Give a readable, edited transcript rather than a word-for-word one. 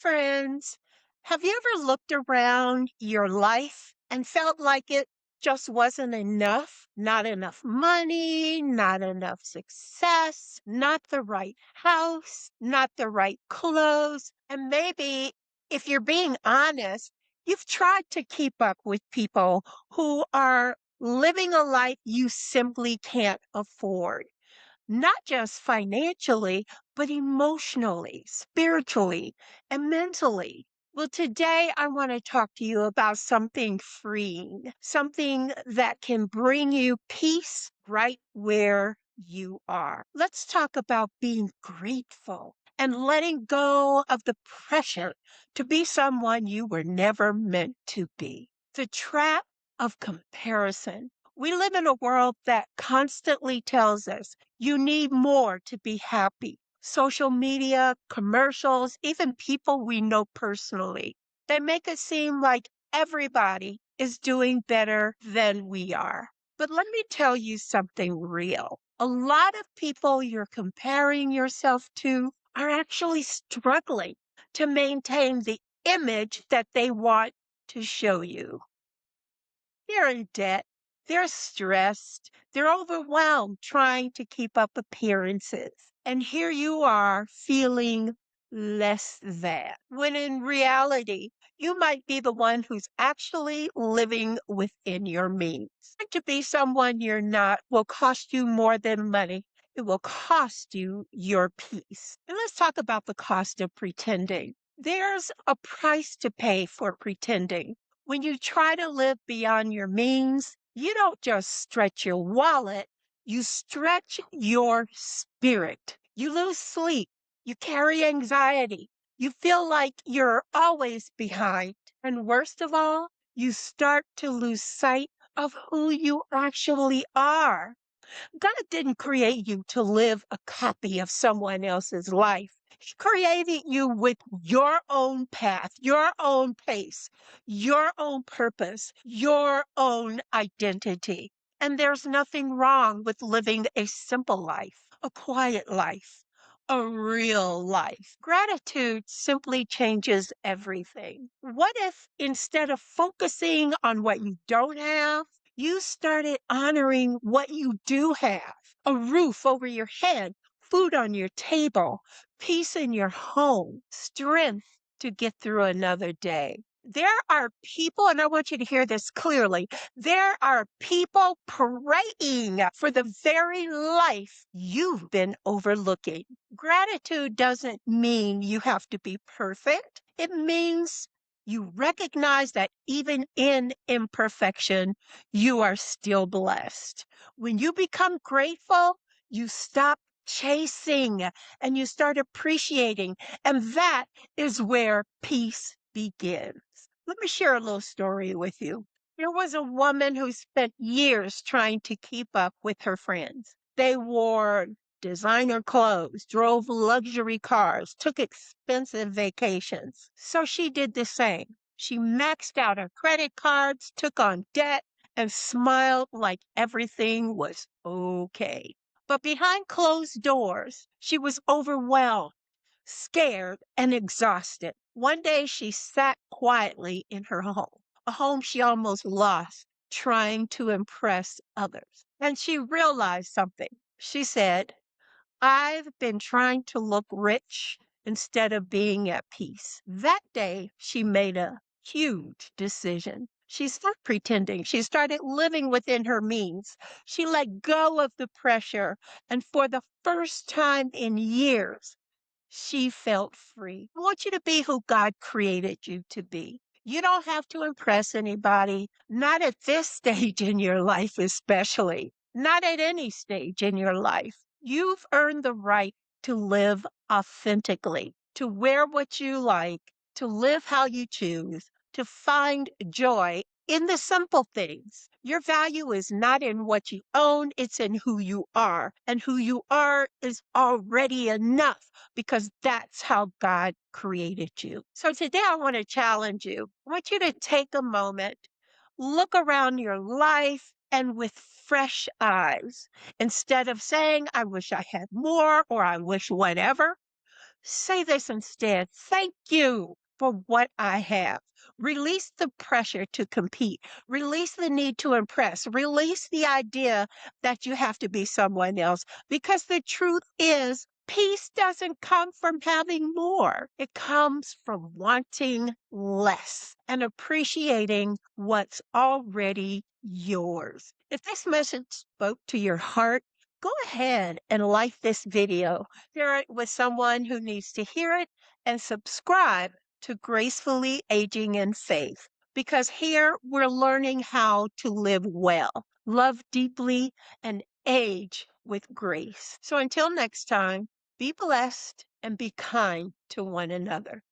Friends, have you ever looked around your life and felt like it just wasn't enough? Not enough money, not enough success, not the right house, not the right clothes. And maybe if you're being honest, you've tried to keep up with people who are living a life you simply can't afford, not just financially, but emotionally, spiritually, and mentally. Well, today I want to talk to you about something freeing, something that can bring you peace right where you are. Let's talk about being grateful and letting go of the pressure to be someone you were never meant to be. The trap of comparison. We live in a world that constantly tells us you need more to be happy. Social media, commercials, even people we know personally, they make it seem like everybody is doing better than we are. But let me tell you something real. A lot of people you're comparing yourself to are actually struggling to maintain the image that they want to show you. They're in debt. They're stressed. They're overwhelmed trying to keep up appearances. And here you are feeling less than, when in reality, you might be the one who's actually living within your means. And to be someone you're not will cost you more than money. It will cost you your peace. And let's talk about the cost of pretending. There's a price to pay for pretending. When you try to live beyond your means, you don't just stretch your wallet, you stretch your spirit. You lose sleep, you carry anxiety, you feel like you're always behind. And worst of all, you start to lose sight of who you actually are. God didn't create you to live a copy of someone else's life. He created you with your own path, your own pace, your own purpose, your own identity. And there's nothing wrong with living a simple life, a quiet life, a real life. Gratitude simply changes everything. What if instead of focusing on what you don't have, you started honoring what you do have: a roof over your head, food on your table, peace in your home, strength to get through another day. There are people, and I want you to hear this clearly. There are people praying for the very life you've been overlooking. Gratitude doesn't mean you have to be perfect. It means you recognize that even in imperfection, you are still blessed. When you become grateful, you stop chasing and you start appreciating. And that is where peace begins. Let me share a little story with you. There was a woman who spent years trying to keep up with her friends. They wore designer clothes, drove luxury cars, took expensive vacations. So she did the same. She maxed out her credit cards, took on debt, and smiled like everything was okay. But behind closed doors, she was overwhelmed, scared, and exhausted. One day she sat quietly in her home, a home she almost lost trying to impress others. And she realized something. She said, I've been trying to look rich instead of being at peace. That day, she made a huge decision. She stopped pretending. She started living within her means. She let go of the pressure. And for the first time in years, she felt free. I want you to be who God created you to be. You don't have to impress anybody, not at this stage in your life, especially, not at any stage in your life. You've earned the right to live authentically, to wear what you like, to live how you choose, to find joy in the simple things. Your value is not in what you own, it's in who you are. And who you are is already enough because that's how God created you. So today I want to challenge you. I want you to take a moment, look around your life, and with fresh eyes, instead of saying, I wish I had more or I wish whatever, Say this instead: thank you for what I have. Release the pressure to compete, release the need to impress, release the idea that you have to be someone else. Because the truth is, peace doesn't come from having more, it comes from wanting less and appreciating what's already yours. If this message spoke to your heart, go ahead and like this video, share it with someone who needs to hear it, and subscribe to Gracefully Aging in Faith, because here we're learning how to live well, love deeply, and age with grace. So until next time, be blessed and be kind to one another.